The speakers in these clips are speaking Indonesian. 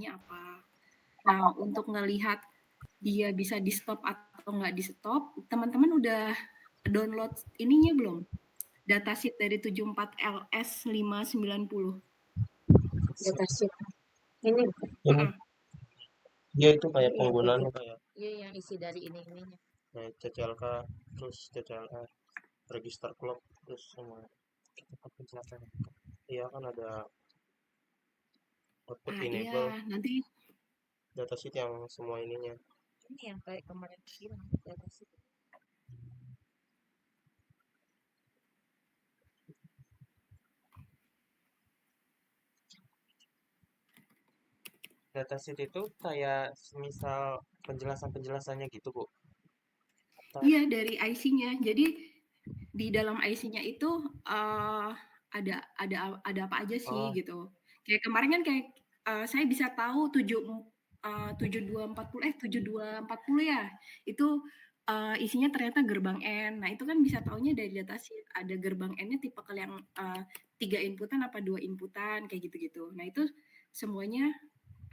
apa. Nah, untuk ngelihat dia bisa di-stop atau nggak di-stop, teman-teman udah download ininya belum? Datasheet dari 74LS590. Datasheet ini Ini Mhm. dia itu kayak iya penggunaannya kayak iya yang isi dari ininya. kayak CCLK, terus CCLR, register clock, terus sama penjelasan. Iya kan ada output Ah, iya, enable nanti datasheet yang semua ininya. Ini yang kayak kemarin bilang datasheet. Datasheet itu kayak misal penjelasan-penjelasannya gitu, Bu. iya dari IC-nya. Jadi di dalam IC-nya itu ada apa aja sih Oh, gitu. Kayak kemarin kan kayak saya bisa tahu 7240 ya. Itu isinya ternyata gerbang N. Nah, itu kan bisa taunya dari datasheet. Ada gerbang N-nya tipe yang 3 inputan apa 2 inputan kayak gitu-gitu. Nah, itu semuanya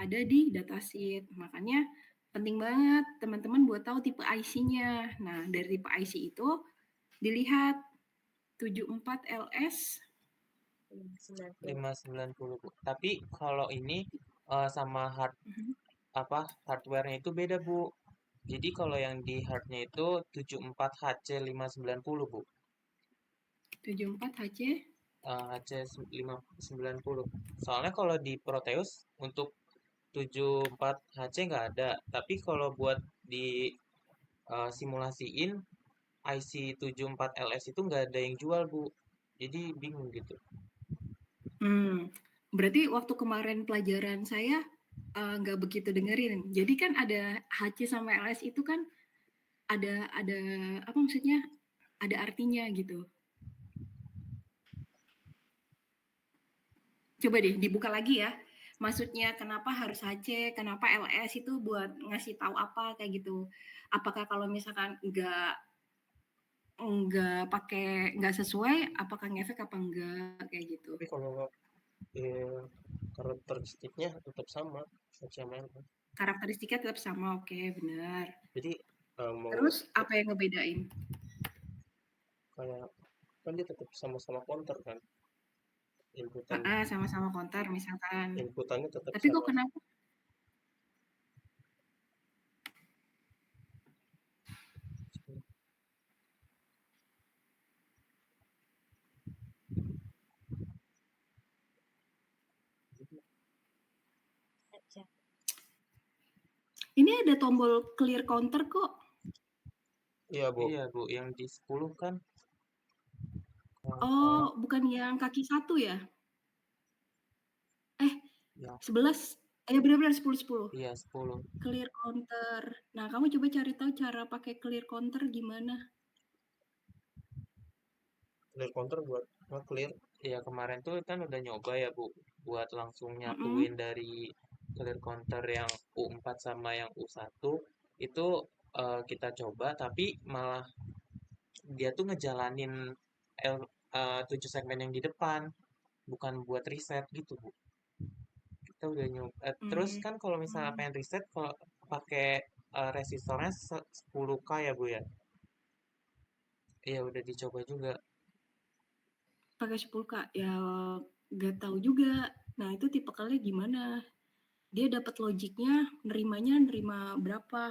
ada di datasheet. Makanya penting banget teman-teman buat tahu tipe IC-nya. Nah, dari tipe IC itu dilihat 74LS 590, Bu. Tapi kalau ini sama mhm, hardware-nya itu beda, Bu. Jadi kalau yang di hardnya itu 74HC590, Bu. 74HC. HC590. Soalnya kalau di Proteus untuk 74HC nggak ada. Tapi kalau buat di simulasiin IC 74LS itu nggak ada yang jual, Bu. Jadi bingung gitu. Berarti waktu kemarin pelajaran saya nggak begitu dengerin. Jadi kan ada HC sama LS itu kan ada apa maksudnya? Ada artinya gitu. Coba deh dibuka lagi ya. Maksudnya kenapa harus HC, kenapa LS itu buat ngasih tahu apa kayak gitu. Apakah kalau misalkan nggak sesuai, apakah ngefek apa enggak kayak gitu. Tapi kalau karakteristiknya tetap sama HCML. Karakteristiknya tetap sama, oke, benar. Jadi mau Terus apa yang ngebedain? kayak kan dia tetap sama-sama counter kan, inputan Sama-sama counter misalkan. inputannya tetap Tapi kok sama. kenapa? Aja. Ini ada tombol clear counter kok. Iya, Bu. Iya, Bu, yang di 10 kan Oh, bukan yang kaki 1 ya? Eh, ya, 11. Benar-benar 10-10. iya 10. Clear counter. Nah, kamu coba cari tahu cara pakai clear counter gimana? Clear counter buat nge-clear. Iya, kemarin tuh kan udah nyoba ya, Bu, buat langsung Mm-mm. nyatuin dari clear counter yang U4 sama yang U1 itu kita coba tapi malah dia tuh ngejalanin 7 segmen yang di depan, bukan buat reset gitu, Bu. Kita udah nyoba. Terus Hmm. kan kalau misalnya pengen reset, kalau pakai resistornya 10K ya, Bu ya. Iya, udah dicoba juga. Pakai 10K ya nggak tahu juga. Nah, itu tipe kalian gimana? Dia dapat logiknya, nerima berapa?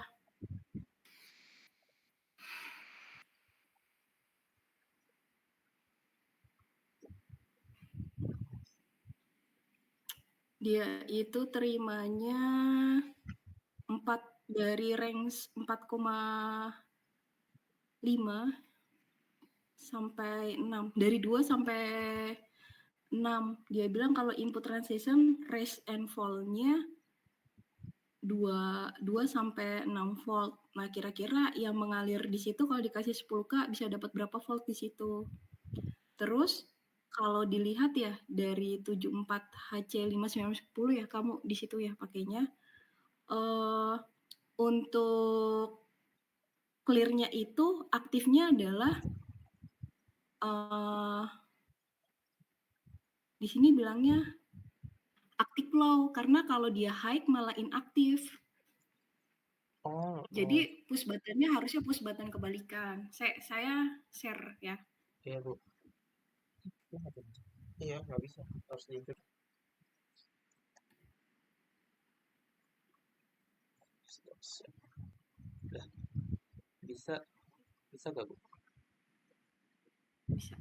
Dia itu terimanya 4 dari range 4,5 sampai 6. Dari 2 sampai 6. Dia bilang kalau input transition raise and fall-nya 2 sampai 6 volt. Nah, kira-kira yang mengalir di situ kalau dikasih 10K bisa dapat berapa volt di situ. Terus kalau dilihat ya dari 74HC590 ya kamu di situ ya pakainya. Untuk clear-nya itu aktifnya adalah di sini bilangnya active low, karena kalau dia high malah inaktif. Oh, Jadi push button-nya harusnya push button kebalikan. Saya share ya. iya Bu. Iya, nggak bisa. Harus diinput. Udah, bisa, bisa gak Bu?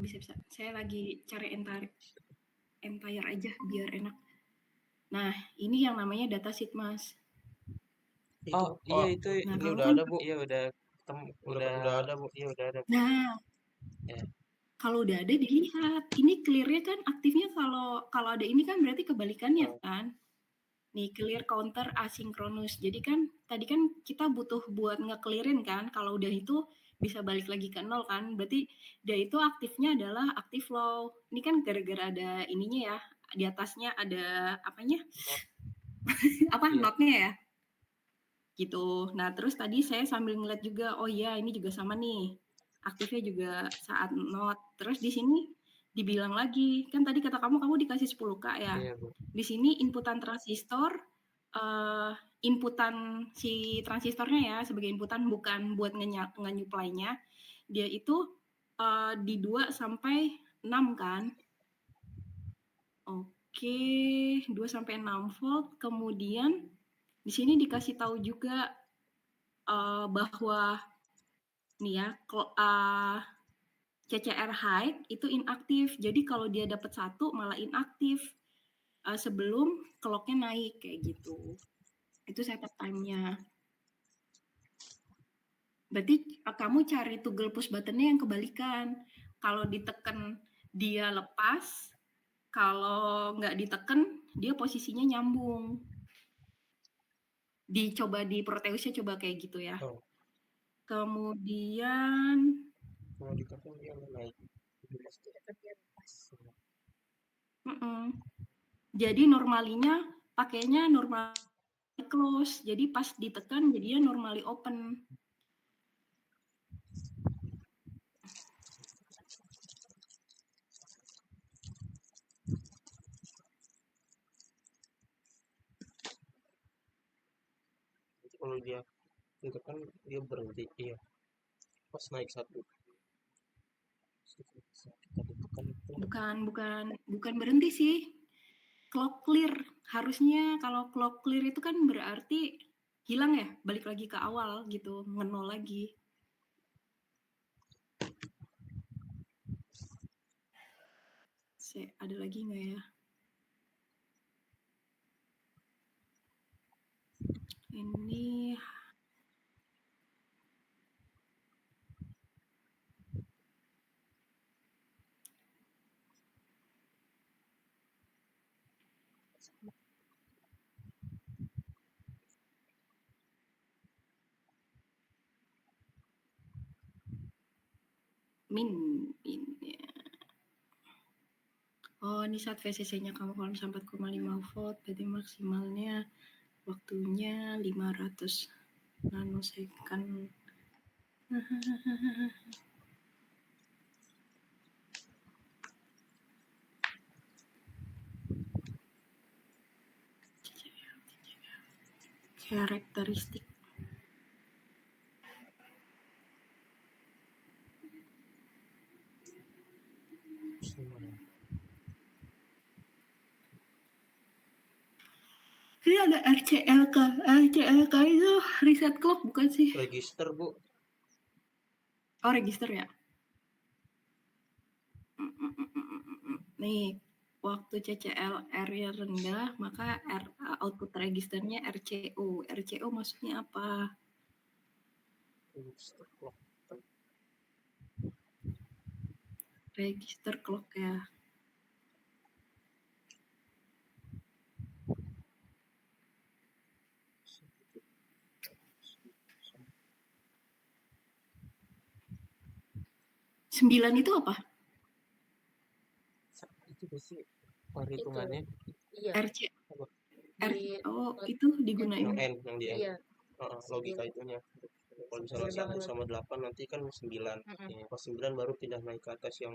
Bisa. Saya lagi cari entire aja biar enak. Nah, ini yang namanya datasheet, Mas. Oh, iya itu Nah, ini kamu udah kan, ada Bu. Iya udah ketemu, udah ada Bu. Iya udah ada Bu. nah, Ya, kalau udah ada dilihat. Ini clear-nya kan aktifnya kalau ada ini kan berarti kebalikannya oh, kan. Nih, clear counter asynchronous. Jadi kan tadi kan kita butuh buat nge-clearin kan. Kalau udah itu bisa balik lagi ke nol kan. Berarti dia itu aktifnya adalah active low. Ini kan gara-gara ada ininya ya. Di atasnya ada apanya? Apa iya. notnya ya? Gitu. Nah, terus tadi saya sambil ngeliat juga, oh iya ini juga sama nih. Aktifnya juga saat not. Terus di sini dibilang lagi, kan tadi kata kamu dikasih 10K ya. Iya Bu. Di sini inputan transistor, inputan si transistornya ya sebagai inputan bukan buat nge-nyuplainya. Dia itu di 2 sampai 6 kan. Oke, 2 sampai 6 volt. Kemudian di sini dikasih tahu juga bahwa nih ya, CCR high itu inaktif. Jadi kalau dia dapat 1 malah inaktif sebelum clock-nya naik kayak gitu. Itu setup time-nya. Berarti kamu cari toggle push button-nya yang kebalikan. Kalau ditekan dia lepas, kalau nggak ditekan dia posisinya nyambung. Dicoba di Proteusnya coba kayak gitu ya. Oh, Kemudian mau ditekan dia naik. jadi normalinya pakainya normal close. Jadi pas ditekan jadinya normally open. Jadi kalau dia ditekan dia berhenti. Iya. Pas naik 1. Kita ditekan itu. Bukan berhenti sih. Clock clear. Harusnya kalau clock clear itu kan berarti hilang ya, balik lagi ke awal gitu, ngenol lagi. Ada lagi nggak ya? Ini min ya. Oh, ini saat VCC-nya kamu kalau sampai 4,5 volt, berarti maksimalnya waktunya 500 nanosecond. 'Karakteristik' ini ada RCLK. RCLK itu reset clock bukan sih? Register Bu. Oh, register ya. Nih, waktu CCLR-nya rendah, maka output registernya RCO. RCO maksudnya apa? Register clock ya. Sembilan itu apa? Itu sih perhitungannya. Iya. RC. Oh, itu digunain. Yang di N. Iya. Logika itunya. Kalau misalnya 1 sama 8 nanti kan 9. Ya, pas 9 baru pindah naik ke atas yang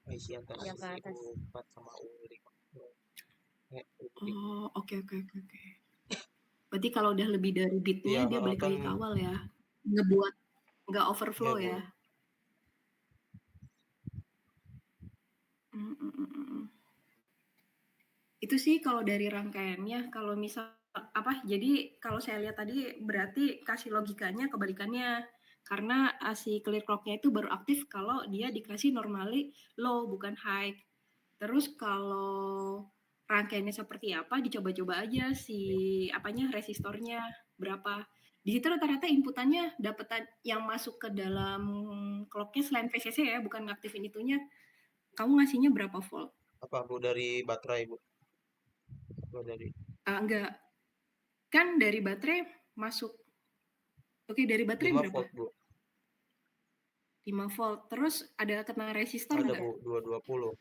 IC atas. Yang ke atas. U4 sama U5. Ya, Oh, oke. Berarti kalau udah lebih dari iya, bitnya dia balik kan lagi ke awal ya. Ngebuat nggak iya overflow Bu. ya. Mm, mm, mm, mm. Itu sih kalau dari rangkaiannya. Kalau misal apa? Jadi kalau saya lihat tadi berarti kasih logikanya kebalikannya. Karena si clear clock-nya itu baru aktif kalau dia dikasih normally low bukan high. Terus kalau rangkaiannya seperti apa dicoba-coba aja si apanya resistornya berapa. Di situ rata-rata inputannya dapat yang masuk ke dalam clocknya selain VCC ya, bukan ngaktifin itunya. Kamu ngasihnya berapa volt? Apa Bu dari baterai Bu? Oh, dari Enggak, kan dari baterai masuk. Oke, dari baterai 5 berapa? volt Bu. 5 volt. Terus ada kena resistor Ada enggak? Bu, 220.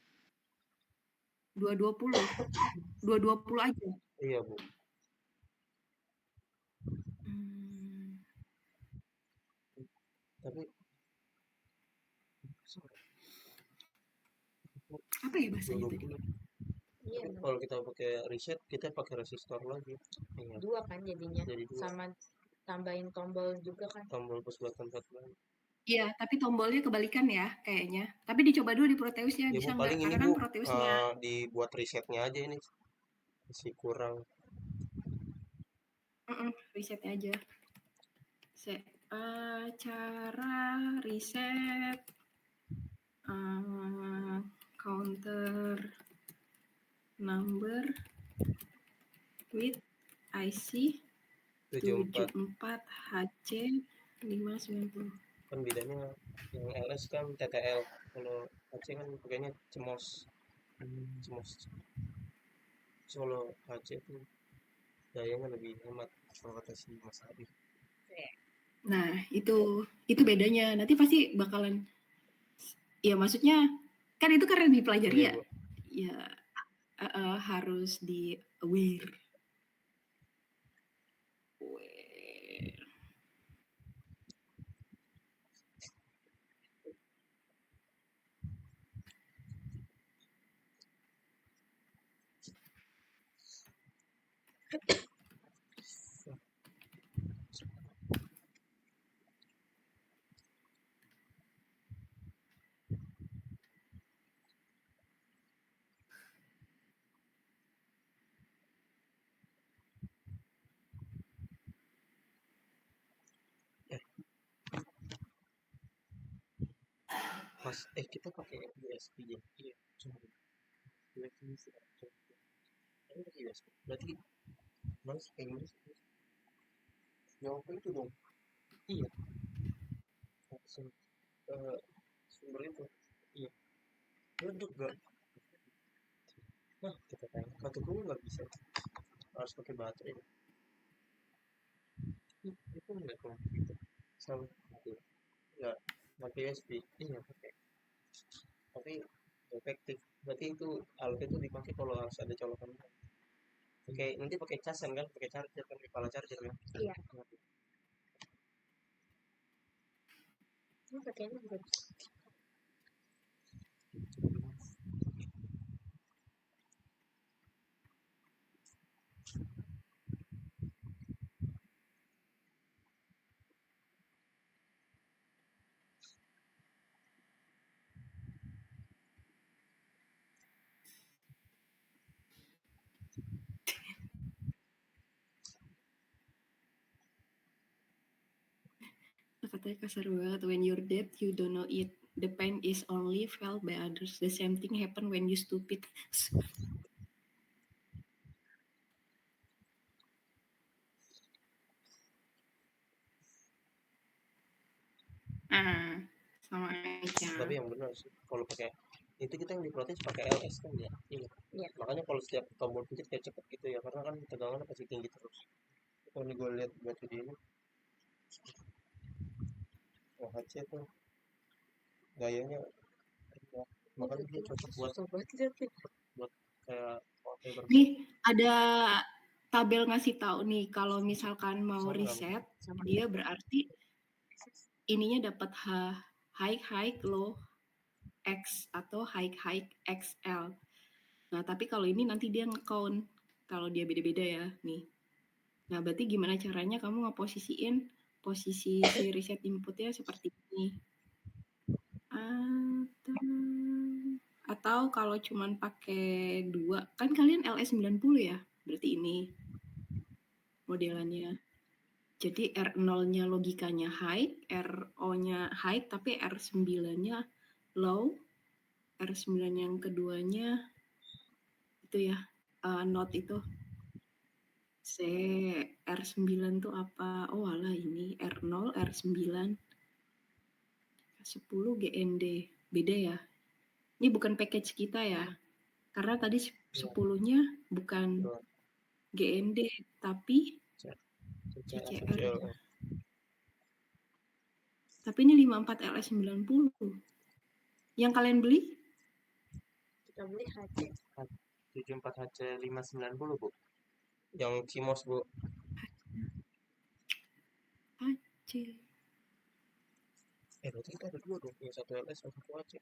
220. 220 aja. Iya Bu. Hmm, Tapi apa ya bahasanya tadi? 220. Iya, Tapi kalau kita pakai reset, kita pakai resistor lagi. Iya, 2 kan jadinya. jadi 2. Sama tambahin tombol juga kan. Tombol push button 4 lagi. Iya, tapi tombolnya kebalikan ya kayaknya. Tapi dicoba dulu di Proteusnya, Ya bisa Bu, nggak? paling ini Karena kan Bu, Proteusnya, dibuat resetnya aja ini. Masih kurang. risetnya aja. Cara riset counter number with IC 74. 74 HC 590. Kan bedanya yang LS kan TTL. Kalau HC kan pakainya CMOS. CMOS. Kalau HC itu dayanya lebih hemat. Kalau kata si Mas Adi. Nah, itu bedanya. Nanti pasti bakalan, ya maksudnya kan itu karena dipelajari Iya ya. Bu. Ya harus di aware. Mas, kita pakai USB ya? Iya. Cuma USB sih. Ini pakai USB. Berarti Mas kayak gimana sih? Yang apa itu dong? Iya. Langsung ke sumber itu. Iya. Redup gak? Nah, kita tanya. Kartuku nggak bisa. Harus pakai baterai. Itu nggak komputer. Sama. Nggak. Pakai USB. Iya, pakai. Tapi efektif. Berarti itu alat itu dipakai kalau harus ada colokan. Pakai nanti pakai casan kan? Pakai charger kan? Kepala charger kan? Iya. Ini pakainya juga bisa. Katanya kasar banget. When you're dead, you don't know it. The pain is only felt by others. The same thing happen when you stupid. Sama aja. Tapi yang benar sih kalau pakai itu kita yang diprotes pakai LS kan ya. Iya. Iya. Makanya kalau setiap tombol pencet kayak cepet gitu ya karena kan tegangannya pasti tinggi terus. Kalau ini gue lihat batu di ini, oh HC tuh gayanya ya, makanya dia cocok buat Susah banget lihat tuh. kayak wallpaper. Nih ada tabel ngasih tahu nih kalau misalkan mau Sama nggak, Bu? reset, Sama. dia berarti ininya dapat high low X atau high XL. Nah, tapi kalau ini nanti dia nge-count kalau dia beda-beda ya, nih. Nah, berarti gimana caranya kamu ngeposisiin posisi si reset inputnya seperti ini. Atau kalau cuman pakai 2, kan kalian LS90 ya? Berarti ini modelannya. Jadi R0-nya logikanya high, RO-nya high, tapi R9-nya low, R9 yang keduanya itu ya, note itu. C, R9 tuh apa? Oh alah ini R0, R9, 10 GND. Beda ya? Ini bukan package kita ya? Karena tadi 10-nya bukan Betul. GND, tapi CCR. CCR. CL. Tapi ini 54LS90. Yang kalian beli? Kita beli HC. 74HC590, Bu. Yang CMOS, Bu. AC. Berarti kita ada 2 dong. Yang 1 LS, yang 1 AC.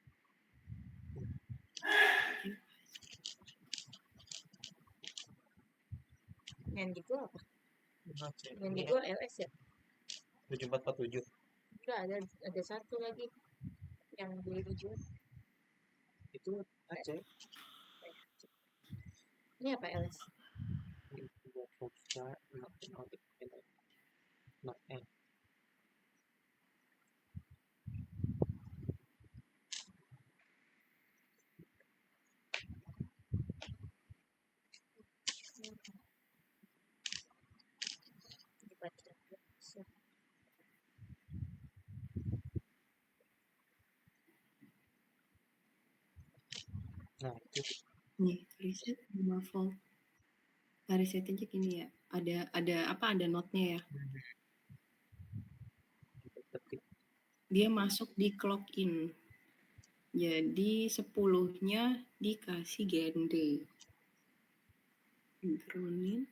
Yang gitu apa? AC. Yang Ini gitu LS ya? 7447. Enggak, ada satu lagi yang beli dijual. Itu AC. Ini apa LS? Buat Foxstar, Note N. Dibaca. Nah, itu Nih, reset 5 volt. Nah, reset aja gini ya. Ada note-nya ya. ketik. Dia masuk di clock in. Jadi 10-nya dikasih GND. Groundin.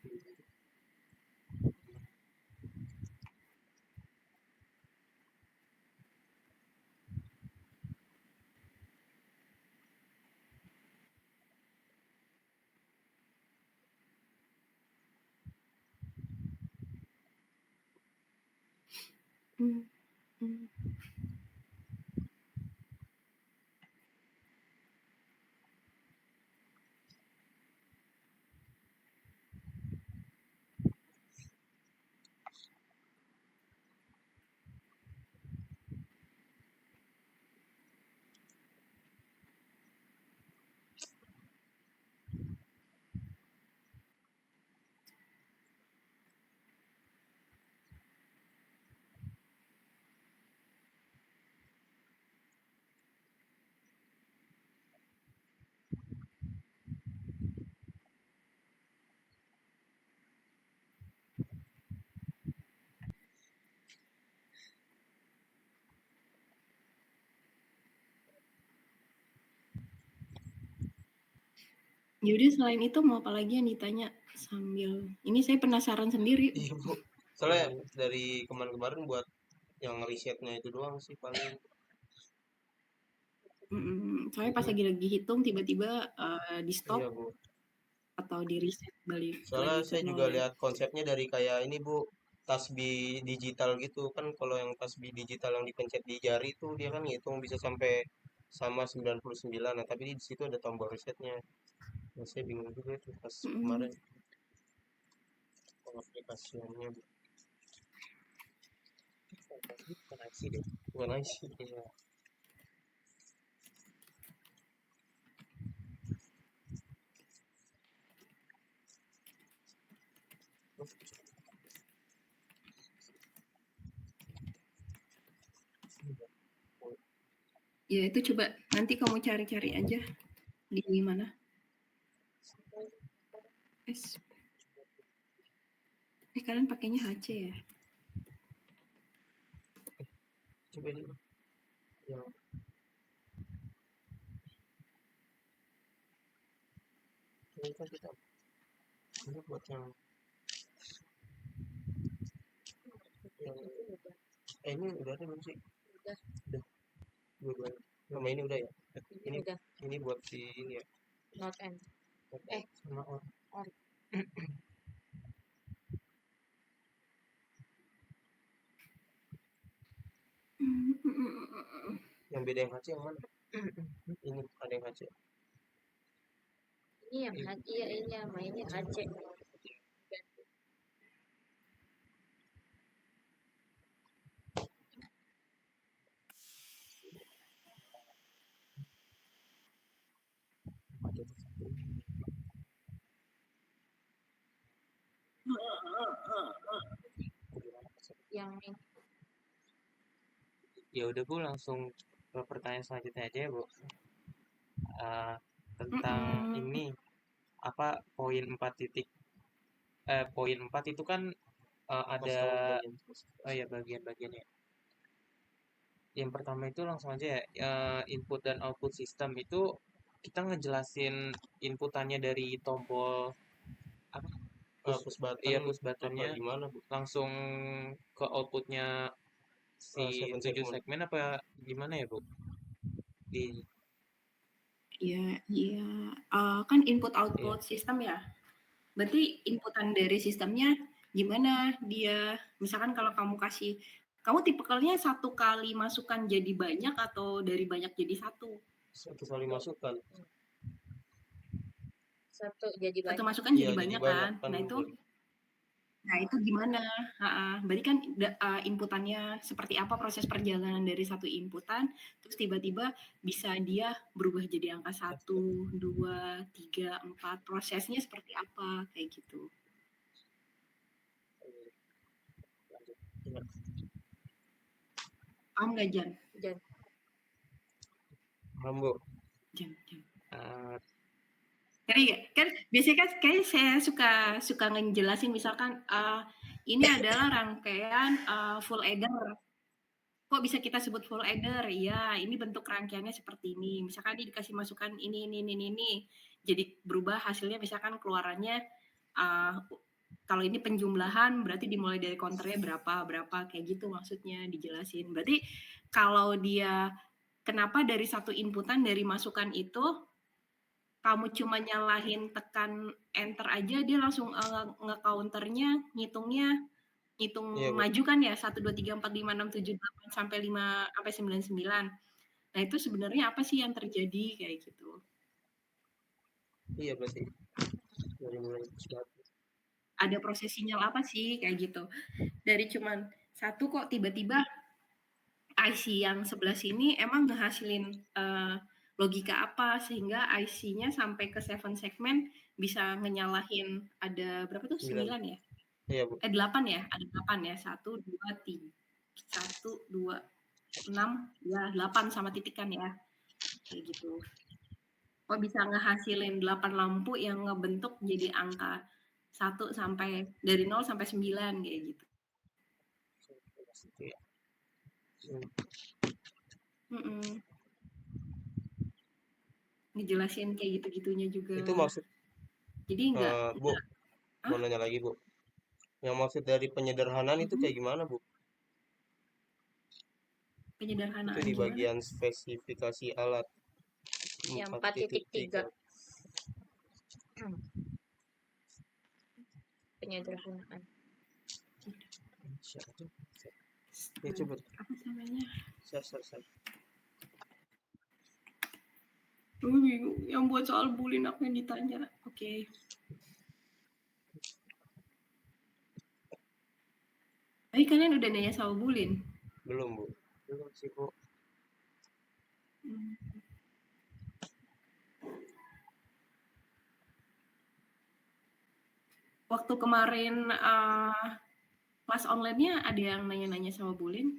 Yaudah selain itu mau apa lagi yang ditanya sambil ini saya penasaran sendiri. Iya, Bu. Soalnya dari kemarin-kemarin buat yang risetnya itu doang sih paling. Soalnya pas lagi hitung tiba-tiba di stop Iya, Bu. atau di reset balik Soalnya lagi ke saya nol juga ya. lihat konsepnya dari kayak ini, Bu. Tasbih digital gitu kan, kalau yang tasbih digital yang dipencet di jari itu dia kan ngitung bisa sampai sama 99. Nah, tapi di situ ada tombol resetnya. Nah, saya bingung juga itu pas kemarin pengaplikasiannya. Bukan IC deh. Bukan IC. Iya. Ya itu coba nanti kamu cari-cari aja di mana. Kalian pakainya HC ya? Coba ini. Ya. Ini kan kita ini buat yang ini udah ada belum sih? Udah. Dua-duanya. Sama ini udah ya? Ini udah. Ini buat si ini ya. Note N. sama or. or. Yang beda yang HC yang mana? Ini ada yang HC. Ini yang iya ini yang mainnya Aceh. Yang ini. Ya udah Bu, langsung ke pertanyaan selanjutnya aja ya Bu. Tentang ini apa poin 4 itu kan ada ya bagian-bagiannya. Yang pertama itu langsung aja ya, input dan output sistem itu kita ngejelasin inputannya dari tombol apa? Push button. Iya, push buttonnya Gimana Bu? langsung ke outputnya si 7 segmen apa gimana ya Bu? Iya, kan input output sistem ya. Berarti inputan dari sistemnya gimana dia? Misalkan kalau kamu tipikalnya 1 kali masukan jadi banyak atau dari banyak jadi 1? 1 kali masukan. 1 jadi 1 banyak. masukan jadi banyak kan? Nah itu gimana? Berarti kan inputannya seperti apa proses perjalanan dari 1 inputan, terus tiba-tiba bisa dia berubah jadi angka 1, 2, 3, 4, prosesnya seperti apa, kayak gitu. Paham nggak, Jan? Paham Bu. Jan. Ngerti gak? Kan biasanya kan kayak saya suka ngejelasin misalkan ini adalah rangkaian full adder. Kok bisa kita sebut full adder? Ya, ini bentuk rangkaiannya seperti ini. Misalkan dia dikasih masukan ini. Jadi berubah hasilnya misalkan keluarannya kalau ini penjumlahan berarti dimulai dari counternya berapa kayak gitu maksudnya dijelasin. Berarti kalau dia kenapa dari 1 inputan dari masukan itu kamu cuma nyalahin tekan enter aja dia langsung nge-counternya ngitung maju kan ya 1 2 3 4 5 6 7 8 sampai 5 sampai 99. Nah, itu sebenarnya apa sih yang terjadi kayak gitu. Iya berarti. Ada proses sinyal apa sih kayak gitu. Dari cuman 1 kok tiba-tiba IC yang sebelah sini emang ngehasilin logika apa sehingga IC-nya sampai ke 7 segmen bisa ngenyalahin ada berapa tuh 9 ya? Iya Bu. 8 ya, ada 8 ya. 1 2 3 1 2 6 ya 8 sama titikan ya. Kayak gitu. Kok bisa ngehasilin 8 lampu yang ngebentuk jadi angka 1 sampai dari 0 sampai 9 kayak gitu. Ngejelasin kayak gitu-gitunya juga. Itu maksud. Jadi enggak. Bu, mau nanya lagi Bu. Yang maksud dari penyederhanaan itu kayak gimana Bu? Penyederhanaan itu di bagian gimana? Spesifikasi alat yang 4.3 penyederhanaan. Ya coba. Apa namanya? Share. Bingung. Yang buat soal bullying aku yang ditanya. Oke. Tapi kalian udah nanya soal bullying? Belum Bu. Belum sih Bu. Waktu kemarin kelas online-nya ada yang nanya-nanya sama bullying?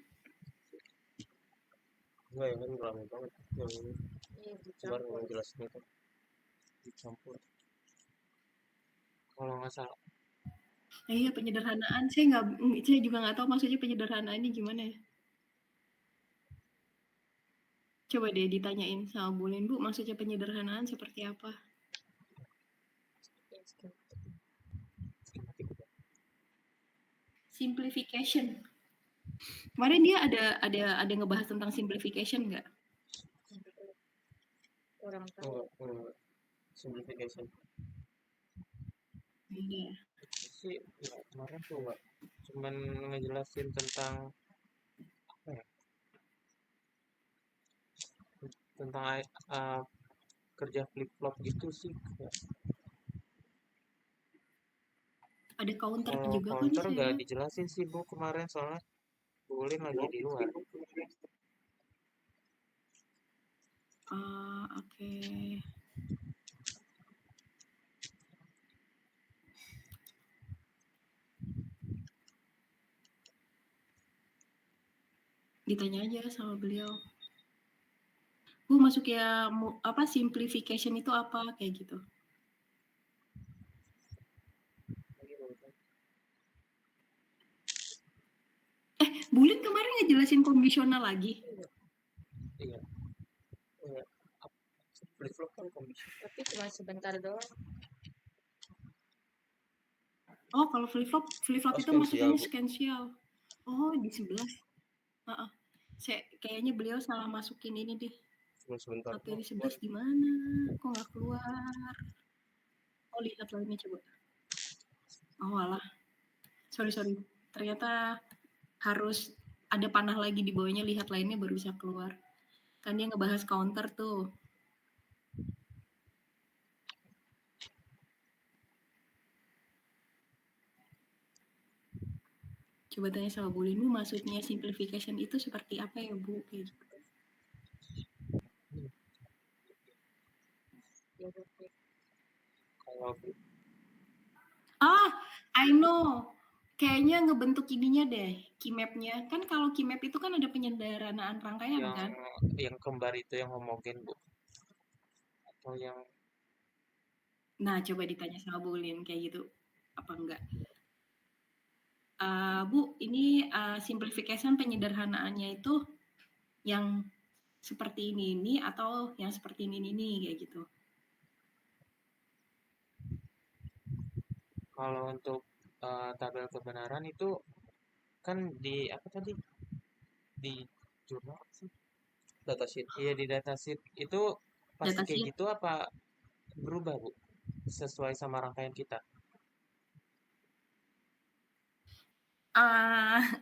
Enggak ya kan ramai banget yang ini. Baru jelasin itu. Dicampur. Kalau nggak salah. Iya penyederhanaan. Saya juga nggak tahu maksudnya penyederhanaan ini gimana ya. Coba deh ditanyain sama bullying, Bu, maksudnya penyederhanaan seperti apa? Simplification. Kemarin dia ada ngebahas tentang simplification nggak? Kurang tahu. simplification. Iya. Sih ya, kemarin tuh nggak cuman ngejelasin tentang apa ya, tentang kerja flip flop gitu sih. Ada counter Kalau juga kan counter saya nggak lihat. dijelasin sih Bu kemarin, soalnya Bu Ulin lagi di luar. Oke. Ditanya aja sama beliau. Bu masuk ya apa simplification itu apa kayak gitu. Bulin kemarin ngejelasin kondisional lagi. Iya. Iya. Flip flop kan komisi. Tapi cuma sebentar doang. Oh, kalau flip flop itu sequential, masukinnya Bu. sequential. Oh, di 11. Saya kayaknya beliau salah masukin ini deh. Cuma sebentar. Materi 11 di mana? Kok nggak keluar? Oh, lihat lainnya coba. Oh, alah. Sorry. Ternyata harus ada panah lagi di bawahnya, lihat lainnya baru bisa keluar. Kan dia ngebahas counter tuh. Coba tanya sama Bu Lin, Bu, maksudnya simplification itu seperti apa ya, Bu? Kayak gitu. Ya, oke. Kalau I know. Kayaknya ngebentuk ininya deh, keymap-nya. Kan kalau keymap itu kan ada penyederhanaan rangkaian kan? yang kembar itu yang homogen Bu, atau yang Nah, coba ditanya sama Bu Lin kayak gitu. Apa enggak? Bu, ini simplification penyederhanaannya itu yang seperti ini atau yang seperti ini kayak gitu. kalau untuk tabel kebenaran itu kan di apa tadi, di jurnal sih, Datasheet. iya di datasheet itu pasti kayak Datasheet. gitu apa berubah Bu sesuai sama rangkaian kita?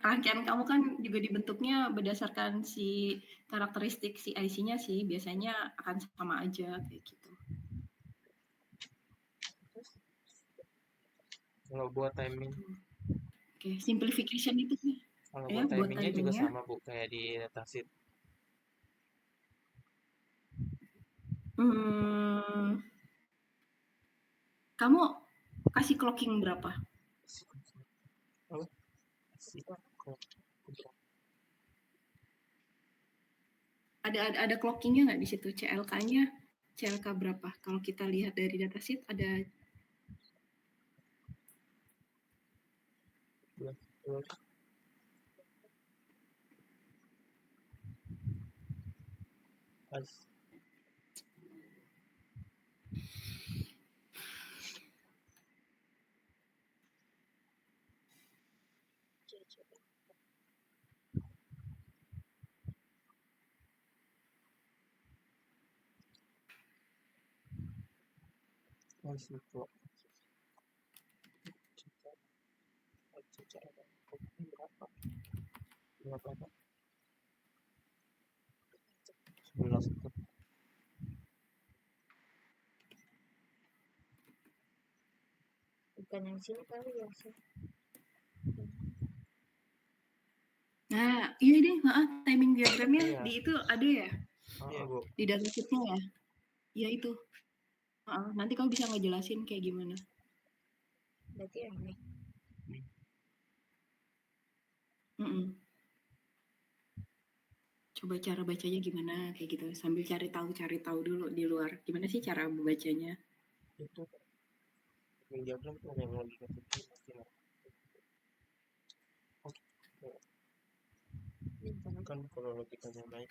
Rangkaian kamu kan juga dibentuknya berdasarkan si karakteristik si IC-nya sih, biasanya akan sama aja kayak gitu. Kalau buat timing, Oke, simplification itu sih. kalau Ya, buat buat timingnya juga timingnya. sama Bu kayak di datasheet. Kamu kasih clocking berapa? Ada clockingnya nggak di situ? CLK-nya CLK berapa? Kalau kita lihat dari datasheet ada Bukan yang sini kali yang sini. Nah, iya deh, timing diagramnya Iya. di itu ada ya? Iya, Bu. Di datasheetnya ya? Iya itu. Nanti kamu bisa ngejelasin kayak gimana. Berarti yang ini. Coba cara bacanya gimana kayak gitu, sambil cari tahu dulu di luar. Gimana sih cara membacanya? Itu diagram tuh yang logika kecil kan kalau logikanya naik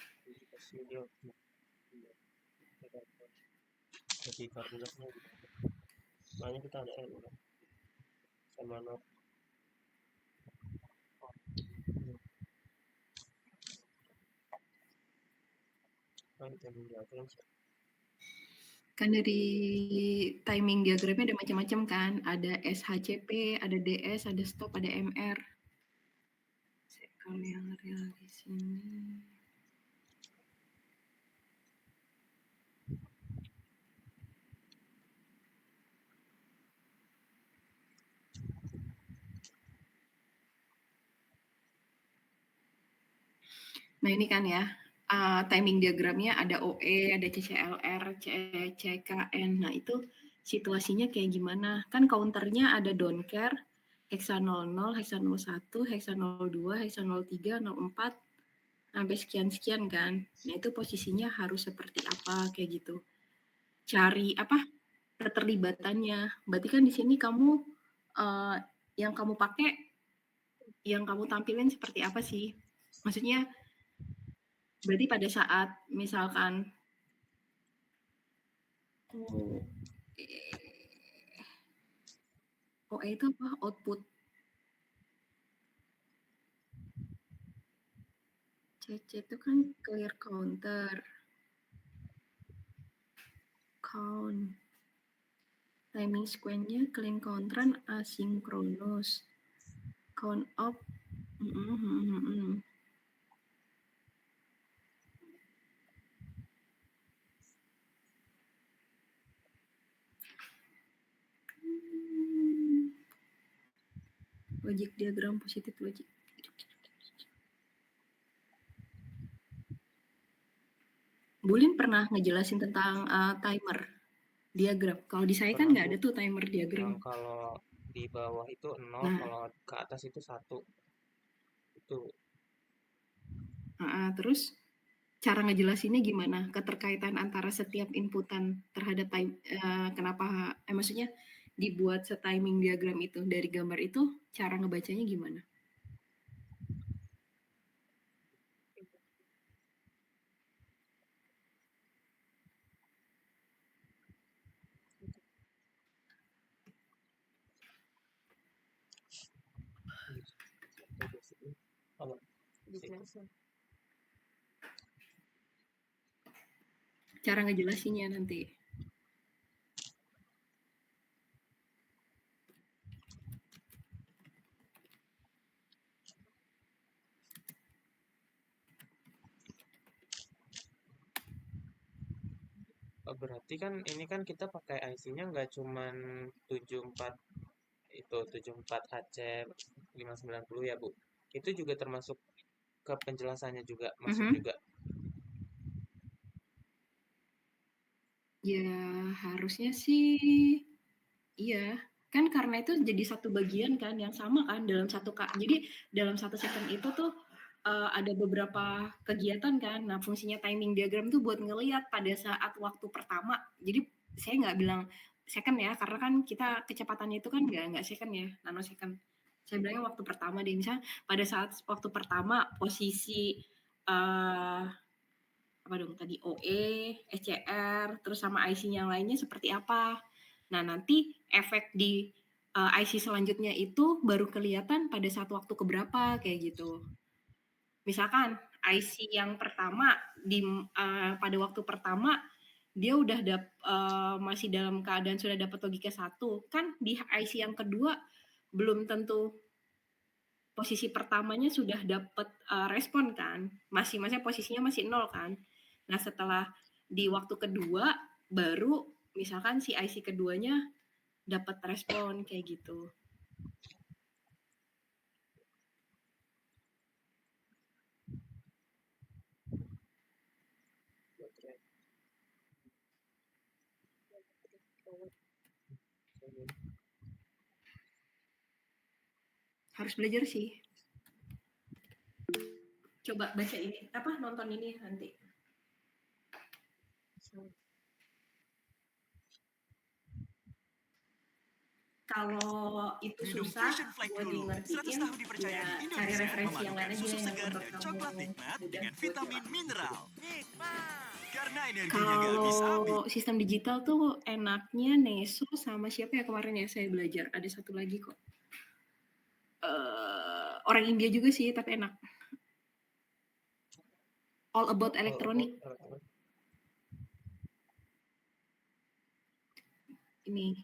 pasti dia logika bulatnya gitu. Makanya kita ada L kan sama not. Kan dari timing diagramnya ada macam-macam kan, ada SHCP, ada DS, ada stop, ada MR. Kalau yang real di sini. Nah ini kan ya, timing diagramnya ada OE, ada CCLR, CKN. Nah itu situasinya kayak gimana? Kan counternya ada don't care, hexa 00, hexa 01, hexa 02, hexa 03, 04, sampai sekian-sekian kan. Nah itu posisinya harus seperti apa kayak gitu. Cari apa keterlibatannya. Berarti kan di sini kamu yang kamu pakai, yang kamu tampilin seperti apa sih? Maksudnya berarti pada saat misalkan OE itu apa? Output. CC itu kan clear counter. Count. Timing sequence-nya clean counteran asinkronus. Count up. Logic diagram positif logic. Bulin pernah ngejelasin tentang timer diagram. Kalau di saya kan nggak ada tuh timer diagram. Yang kalau di bawah itu 0, Nah. kalau ke atas itu 1. Itu. Terus cara ngejelasinnya gimana? Keterkaitan antara setiap inputan terhadap kenapa? Maksudnya dibuat setiming diagram itu dari gambar itu, cara ngebacanya gimana? Cara ngejelasinnya nanti. Berarti kan ini kan kita pakai IC-nya nggak cuman 74 itu 74HC 590 ya Bu. Itu juga termasuk ke penjelasannya juga masuk juga. Ya harusnya sih iya. Kan karena itu jadi satu bagian kan yang sama kan dalam satu jadi dalam satu second itu tuh ada beberapa kegiatan kan. Nah fungsinya timing diagram tuh buat ngelihat pada saat waktu pertama. Jadi saya nggak bilang second ya, karena kan kita kecepatannya itu kan nggak second ya, nanosecond. Saya bilangnya waktu pertama deh, misalnya pada saat waktu pertama posisi apa dong tadi OE, SCR, terus sama IC-nya yang lainnya seperti apa. Nah nanti efek di IC selanjutnya itu baru kelihatan pada saat waktu keberapa kayak gitu. Misalkan IC yang pertama pada waktu pertama dia udah masih dalam keadaan sudah dapat logika 1, kan di IC yang kedua belum tentu posisi pertamanya sudah dapat respon kan, masih posisinya masih 0 kan. Nah setelah di waktu kedua baru misalkan si IC keduanya dapat respon kayak gitu. Harus belajar sih. Coba baca ini, nonton ini nanti. Kalau itu susah buat dimengertiin, ya cari referensi yang lain aja yang menurut kamu mudah vitamin mineral. Kalau sistem digital tuh enaknya Neso sama siapa ya kemarin ya saya belajar, ada satu lagi kok. Orang India juga sih tapi enak. All About Electronic. ini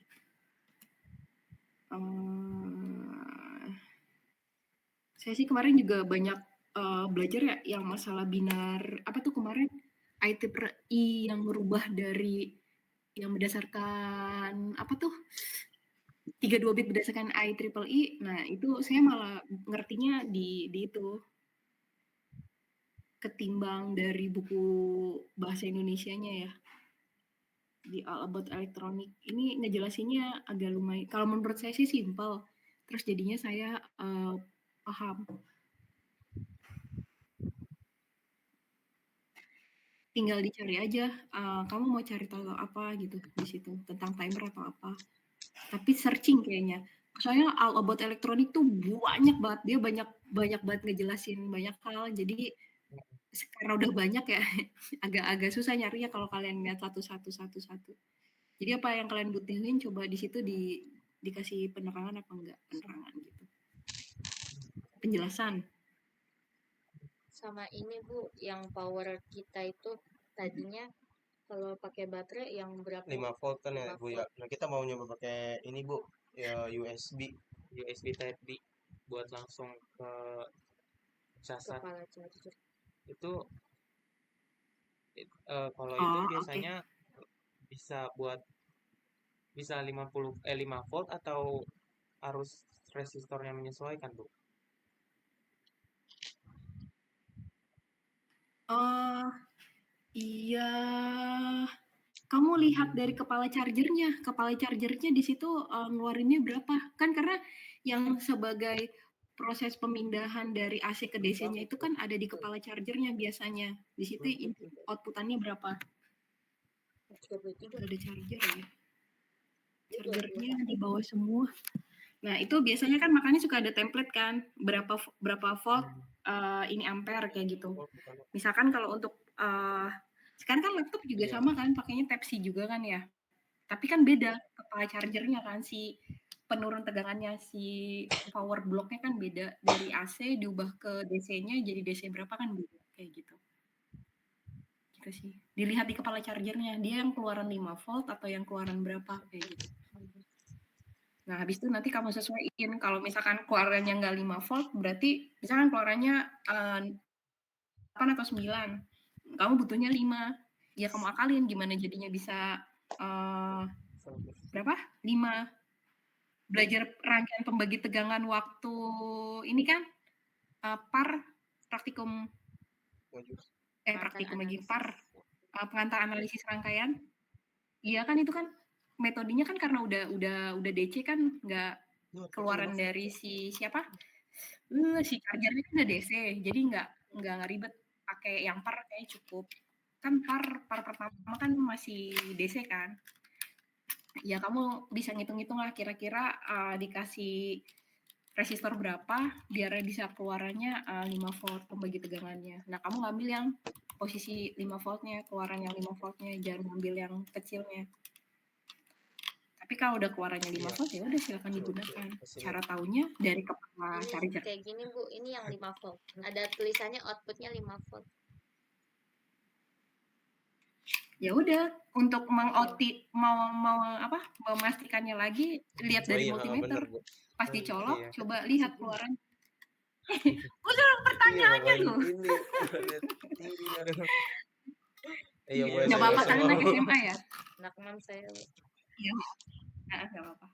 saya sih kemarin juga banyak belajar ya yang masalah binar apa tuh kemarin IEEE yang merubah dari yang berdasarkan apa tuh 32 bit berdasarkan IEEE. Nah, itu saya malah ngertinya di itu ketimbang dari buku bahasa Indonesianya ya. Di All About Electronic ini ngejelasinnya agak lumayan. Kalau menurut saya sih simpel. Terus jadinya saya paham. Tinggal dicari aja. Kamu mau cari tahu apa gitu di situ tentang timer atau apa. Tapi searching kayaknya. Soalnya All About Electronic tuh banyak banget. Dia banyak banget ngejelasin banyak hal. Jadi karena udah banyak ya agak susah nyarinya kalau kalian lihat satu-satu. Jadi apa yang kalian butuhin coba di situ dikasih penerangan apa enggak penerangan gitu. Penjelasan. Sama ini Bu, yang power kita itu tadinya kalau pakai baterai yang berapa? 5 volt kan ya 5 Bu ya. volt. Nah, kita mau nyoba pakai ini Bu, ya USB. USB Type B buat langsung ke casan. Kepala charger. Itu kalau itu Oh, oke. biasanya bisa 5 volt atau arus resistornya menyesuaikan, Bu? Iya. Kamu lihat dari kepala chargernya. Kepala chargernya di situ ngeluarinnya berapa? Kan karena yang sebagai proses pemindahan dari AC ke DC-nya itu kan ada di kepala chargernya biasanya. Di situ outputannya berapa? Ada charger ya. Chargernya di bawah semua. Nah, itu biasanya kan makanya suka ada template kan, berapa volt ini ampere kayak gitu. Misalkan kalau untuk sekarang kan laptop juga sama kan, pakainya Type C juga kan ya. Tapi kan beda kepala chargernya kan, si penurun tegangannya, si power blocknya kan beda. Dari AC diubah ke DC-nya jadi DC berapa kan beda kayak gitu. Gitu sih. Dilihat di kepala chargernya, dia yang keluaran 5 volt atau yang keluaran berapa kayak gitu. Nah, habis itu nanti kamu sesuaiin. Kalau misalkan keluarannya nggak 5 volt, berarti misalkan keluarannya 8 atau 9. Kamu butuhnya 5. Ya kamu akalin gimana jadinya bisa berapa? 5. Belajar rangkaian pembagi tegangan waktu ini kan par praktikum lagi par pengantar analisis rangkaian. Iya kan itu kan metodenya kan karena udah DC kan nggak keluaran dari si siapa si chargernya kan udah DC jadi nggak ribet pakai yang par kayak cukup kan par pertama kan masih DC kan ya kamu bisa ngitung-ngitung lah kira-kira dikasih resistor berapa biar bisa keluarannya 5 volt pembagi tegangannya. Nah kamu ngambil yang posisi 5 voltnya keluaran yang 5 voltnya jangan ngambil yang kecilnya. Tapi kalau udah keluarannya 5 volt ya udah silakan digunakan. Cara taunya dari kepala charger. Kayak gini Bu, ini yang 5 volt. Ada tulisannya outputnya 5 volt. Ya udah untuk memastikannya lagi lihat dari multimeter. Pas dicolok coba lihat keluaran. Udah pertanyaannya tuh. Iya, Nggak apa-apa kan anak SMA ya. Anak 6 saya. Iya, nggak apa-apa.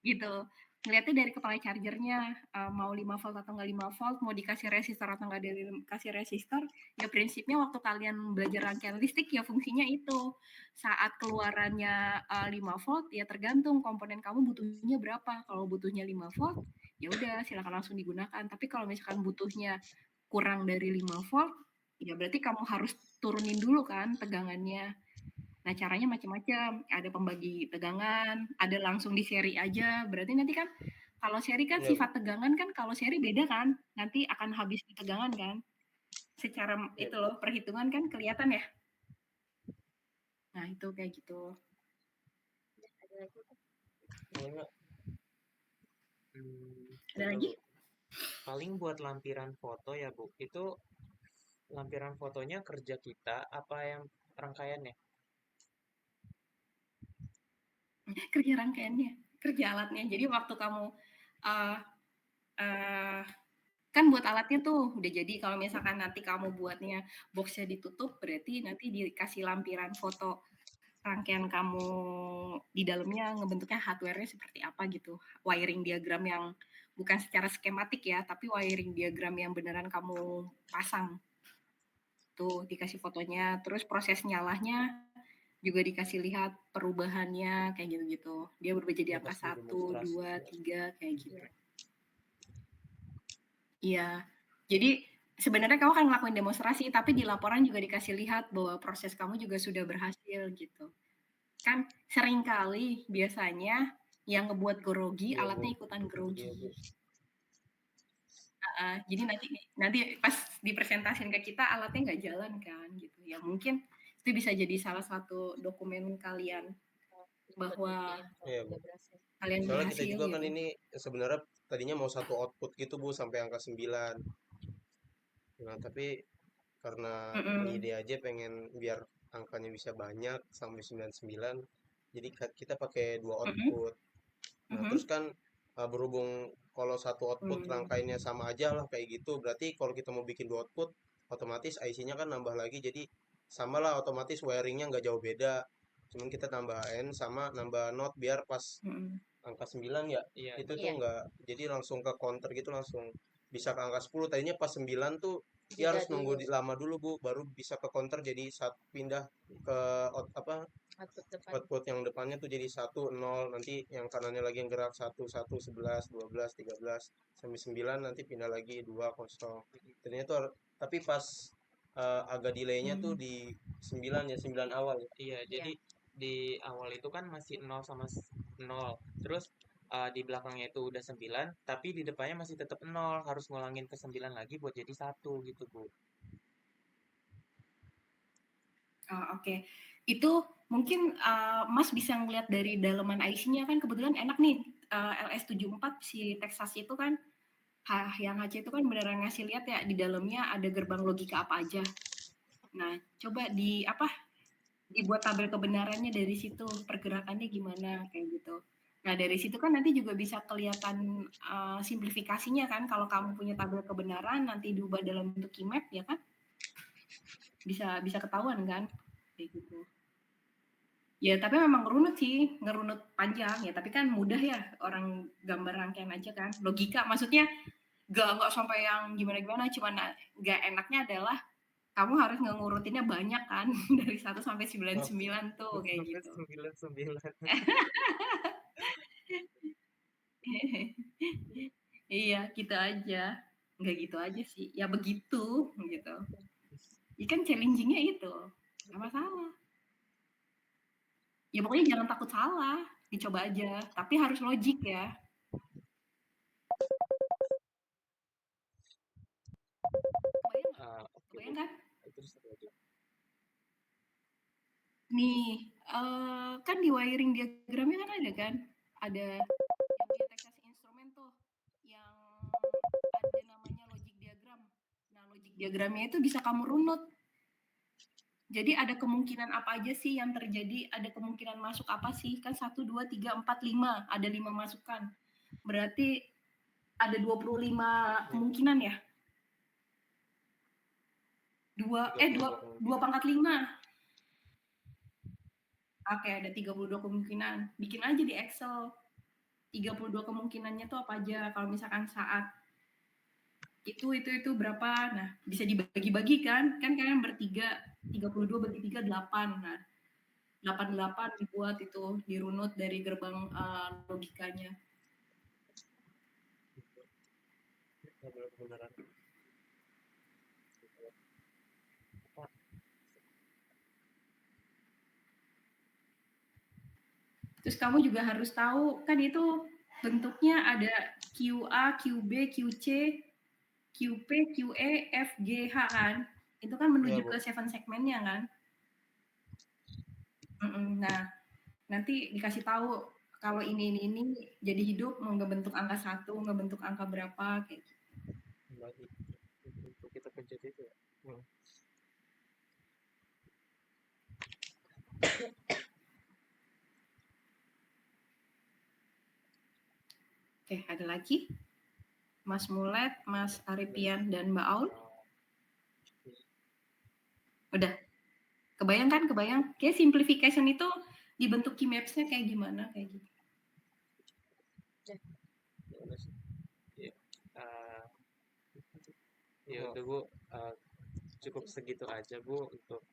Gitu. Ngeliatnya dari kepala chargernya mau 5 volt atau nggak 5 volt, mau dikasih resistor atau nggak dikasih resistor, ya prinsipnya waktu kalian belajar rangkaian listrik ya fungsinya itu. Saat keluarannya 5 volt ya tergantung komponen kamu butuhnya berapa. Kalau butuhnya 5 volt, ya udah silakan langsung digunakan. Tapi kalau misalkan butuhnya kurang dari 5 volt, ya berarti kamu harus turunin dulu kan tegangannya. Nah, caranya macam-macam. Ada pembagi tegangan, ada langsung di seri aja. Berarti nanti kan kalau seri kan sifat tegangan kan kalau seri beda kan. Nanti akan habis di tegangan kan. Secara itu loh, perhitungan kan kelihatan ya. Nah, itu kayak gitu. Ada lagi? Paling buat lampiran foto ya, Bu. Itu lampiran fotonya kerja kita apa yang rangkaiannya? kerja rangkaiannya, kerja alatnya. Jadi waktu kamu uh, uh, kan buat alatnya tuh udah jadi. Kalau misalkan nanti kamu buatnya boxnya ditutup, berarti nanti dikasih lampiran foto rangkaian kamu di dalamnya ngebentuknya hardware-nya seperti apa gitu. Wiring diagram yang bukan secara skematik ya, tapi wiring diagram yang beneran kamu pasang. Tuh dikasih fotonya, terus proses nyalahnya juga dikasih lihat perubahannya kayak gitu-gitu. Dia berubah jadi Ya angka pas 1, didemonstrasi. 2, 3 kayak gitu. Iya. Jadi sebenarnya kamu kan ngelakuin demonstrasi, tapi di laporan juga dikasih lihat bahwa proses kamu juga sudah berhasil gitu. Kan seringkali biasanya yang ngebuat grogi Iya, Bu. alatnya ikutan Iya, Bu. grogi. Jadi nanti pas dipresentasin ke kita alatnya nggak jalan kan gitu. Ya mungkin itu bisa jadi salah satu dokumen kalian Ikut bahwa buktiin kalau Iya, Bu. udah berhasil. kalian Soalnya kita berhasil juga kan gitu. ini sebenarnya tadinya mau satu output gitu, Bu, sampai angka 9. Nah, tapi karena Mm-mm. ide aja pengen biar angkanya bisa banyak sampai 99, jadi kita pakai dua Mm-mm. output. Nah, terus Mm-mm. kan berhubung kalau satu output Mm. rangkaiannya sama aja lah kayak gitu, berarti kalau kita mau bikin dua output, otomatis IC-nya kan nambah lagi, jadi sama lah otomatis wiringnya nggak jauh beda. Cuman kita tambah N sama nambah not biar pas Mm-mm. angka 9 ya, Iya, itu tuh Iya, nggak, jadi langsung ke counter gitu langsung bisa ke angka 10. Tadinya pas 9 tuh dia jeda harus nunggu dulu lama dulu, Bu, baru bisa ke counter jadi saat pindah ke apa output depan. output yang depannya tuh jadi 1 0, nanti yang kanannya lagi yang gerak 1 1 11 12 13 sampai 9, nanti pindah lagi 2 0. Ternyata tuh tapi pas agak delaynya tuh Mm. di 9 ya, 9 awal ya. iya. Iya, Jadi di awal itu kan masih 0 sama 0. Terus di belakangnya itu udah 9, tapi di depannya masih tetap 0. Harus ngulangin ke 9 lagi buat jadi 1 gitu, Bu. Oke. Itu mungkin Mas bisa ngeliat dari daleman IC-nya kan kebetulan enak nih. LS74 si Texas itu kan yang HC itu kan beneran ngasih lihat ya di dalamnya ada gerbang logika apa aja. Nah, coba dibuat tabel kebenarannya dari situ, pergerakannya gimana kayak gitu. Nah, dari situ kan nanti juga bisa kelihatan simplifikasinya kan kalau kamu punya tabel kebenaran nanti diubah dalam bentuk keymap ya kan? Bisa bisa ketahuan kan? Kayak gitu. Ya, tapi memang ngerunut panjang ya, tapi kan mudah ya orang gambar rangkaian aja kan. Logika maksudnya nggak sampai yang gimana-gimana, cuman nggak enaknya adalah kamu harus ngurutinnya banyak kan dari 1 sampai 99 tuh kayak gitu. 99. Iya, gitu aja. Nggak gitu aja sih, ya begitu gitu. Ikan challenging-nya itu, nggak masalah. Ya pokoknya jangan takut salah, dicoba aja. Tapi harus logik ya. Kebayang nggak? Oke, Bu. Kebayang kan? Terus apa lagi? Nih, kan di wiring diagramnya kan ada yang punya Texas Instrument tuh, yang ada namanya logic diagram. Nah, logic diagramnya itu bisa kamu runut. Jadi ada kemungkinan apa aja sih yang terjadi, ada kemungkinan masuk apa sih, kan 1, 2, 3, 4, 5, ada 5 masukan. Berarti ada 25 kemungkinan ya? 2 pangkat 5. Oke, ada 32 kemungkinan. Bikin aja di Excel. 32 kemungkinannya tuh apa aja. Kalau misalkan saat itu berapa. Nah, bisa dibagi-bagi kan? Kan kalian bertiga, 32 bagi 3, 8. Nah, 88 dibuat itu, dirunut dari gerbang logikanya. Kebenaran. Terus kamu juga harus tahu, kan itu bentuknya ada QA, QB, QC, QP, QE, F, G, H kan? Itu kan menuju ke 7 segmennya kan? Nah, nanti dikasih tahu kalau ini jadi hidup mau ngebentuk angka 1, ngebentuk angka berapa kayak gitu. Untuk kita pencet itu ya. Oke, ada lagi? Mas Mulet, Mas Aripian, dan Mbak Aul? Udah? Kebayang kan? Kebayang? Kayak simplification itu dibentuk key maps-nya kayak gimana? Kayak gitu. Ya, ya udah Bu, cukup segitu aja Bu untuk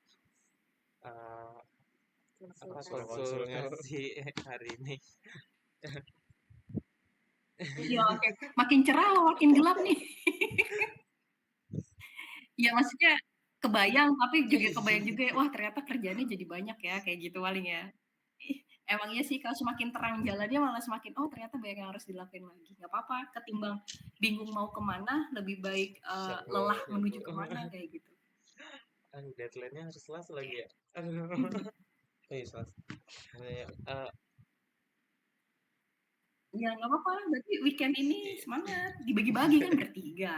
konsultasi hari ini. Iya, oke. Makin cerah, makin gelap nih. Ya maksudnya kebayang, tapi juga kebayang juga ya, wah ternyata kerjaannya jadi banyak ya, kayak gitu paling ya. Emang iya sih, kalau semakin terang jalannya malah semakin, oh ternyata banyak yang harus dilakuin lagi. Nggak apa-apa, ketimbang bingung mau kemana, lebih baik lelah menuju kemana, kayak gitu. Aduh, deadline-nya harus Selasa lagi ya. Selasa. Ya nggak apa-apa, berarti weekend ini semangat. Dibagi-bagi kan bertiga.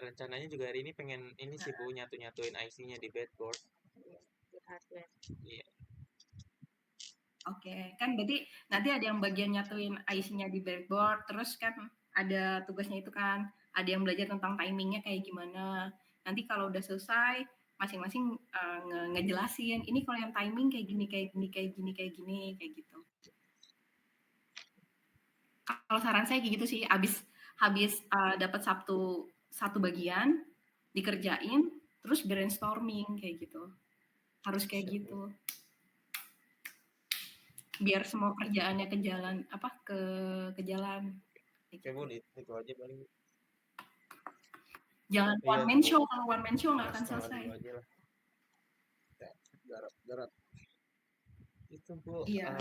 Rencananya juga hari ini pengen ini sih Bu, nyatu-nyatuin IC-nya di bedboard. Di hardware. Iya. Oke, kan berarti nanti ada yang bagian nyatuin IC-nya di breadboard, terus kan ada tugasnya itu kan, ada yang belajar tentang timingnya kayak gimana. Nanti kalau udah selesai, masing-masing ngejelasin, ini kalau yang timing kayak gini, kayak gini, kayak gini, kayak gini, kayak gitu. Kalau saran saya kayak gitu sih, habis dapat satu bagian, dikerjain, terus brainstorming kayak gitu. Harus kayak gitu. Biar semua kerjaannya ke jalan ke jalan. Oke Bu, itu aja paling. Jangan one man show, kalau one man show nggak akan selesai. Garap. Itu Bu, Iya.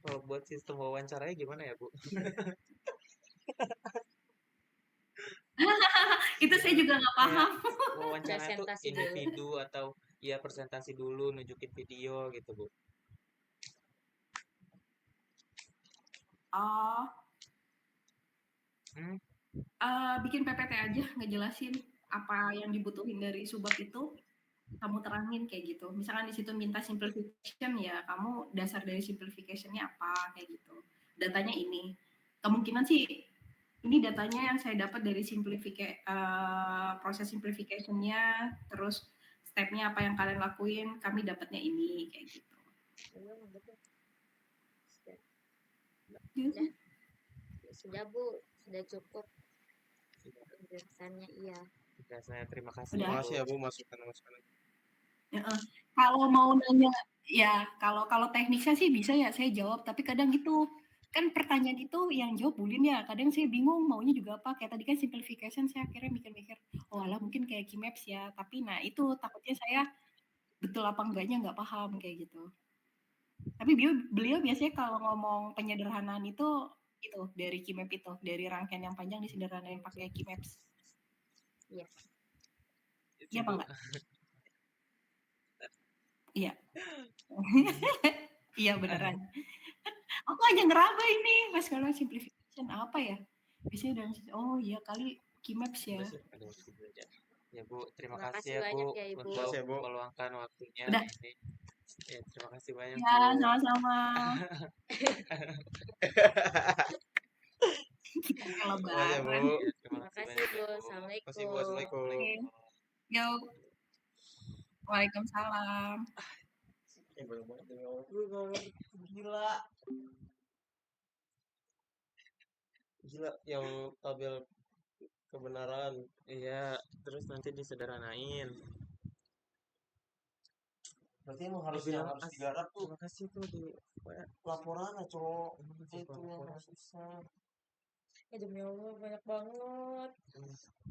kalau buat sistem wawancaranya gimana ya Bu? Itu saya juga nggak paham. Wawancara itu Presentasi individu atau ya presentasi dulu, nunjukin video gitu Bu. Oh, bikin PPT aja, ngejelasin apa yang dibutuhin dari subbab itu, kamu terangin kayak gitu. Misalkan di situ minta simplification, ya kamu dasar dari simplification-nya apa, kayak gitu. Datanya ini. Kemungkinan sih ini datanya yang saya dapat dari proses simplification-nya, terus step-nya apa yang kalian lakuin, kami dapatnya ini, kayak gitu. Sudah Bu, sudah cukup. Penjelasannya iya. Saya terima kasih. Udah. Terima kasih ya Bu, masukan. Kalau mau nanya, ya kalau teknisnya sih bisa ya saya jawab, tapi kadang gitu kan pertanyaan itu yang jawab Bulin ya, kadang saya bingung maunya juga apa, kayak tadi kan simplification saya akhirnya mikir-mikir, oh alah mungkin kayak key maps ya, tapi nah itu takutnya saya betul apa enggaknya nggak paham kayak gitu. Tapi beliau biasanya kalau ngomong penyederhanaan itu dari key map itu, dari rangkaian yang panjang disederhanain pakai key maps. Iya. Iya apa enggak? Iya. Iya beneran. Aku aja ngeraba ini pas kalau simplification apa ya? Biasanya dan oh iya kali key maps ya. Ya Bu, terima kasih ya Bu ya, Ibu. untuk meluangkan waktunya Udah. ini. Ya, terima kasih banyak Ya, Bu. sama-sama. Kita ke lebaran. Terima kasih Bu. Assalamualaikum. Yo. Waalaikumsalam. Gila yang tabel kebenaran. Iya, terus nanti disederhanain. Berarti emang harus digarap tuh. Terima kasih tuh di Laporan cowok. Itu yang susah. Demi Allah banyak banget.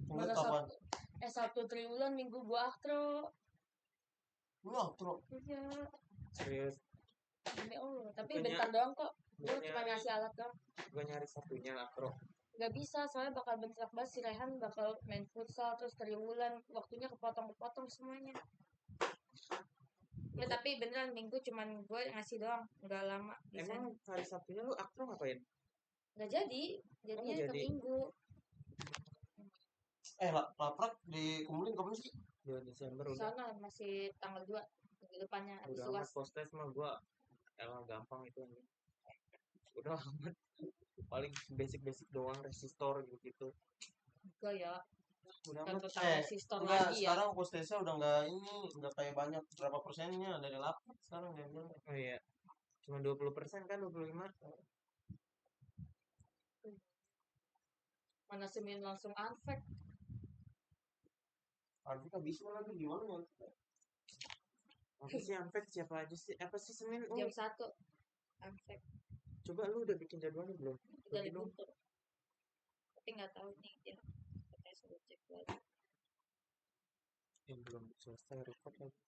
Mana kapan? S1 triwulan minggu gua aktro. Lu aktro? Iya. Serius. Demi Allah, tapi bentar doang kok. Gua cuma ngasih alat doang. Gua nyari satunya aktro. Gak bisa, soalnya bakal bentrok banget. Si Rehan bakal main futsal terus triwulan, waktunya kepotong-kepotong semuanya. Ya tapi beneran minggu cuman gue ngasih doang, nggak lama. Emang hari Sabtunya lu aktro ngapain? Nggak jadi, jadinya ke minggu. Laprak dikumpulin kapan sih? 2 Desember udah. Sana masih tanggal 2 minggu depannya. Udah amat post test mah gua emang gampang itu. Udah amat. paling basic-basic doang, resistor gitu. Enggak ya, Udah nggak amat. tentang resistor Enggak, lagi ya. sekarang kostesnya udah enggak ini, enggak kayak banyak berapa persennya dari 8 sekarang dia bilang. Oh iya, cuma 20% kan, 25. Mana Semin langsung unfact. Harusnya bisa lagi gimana ya? Apa sih Unpack? Siapa aja sih? Apa sih Senin? Oh, Jam 1 unfact coba lu udah bikin jadwalnya belum? dari Bagi dong. Guntur. Tapi nggak tahu nih dia katanya suruh cek lagi. Belum selesai record lagi.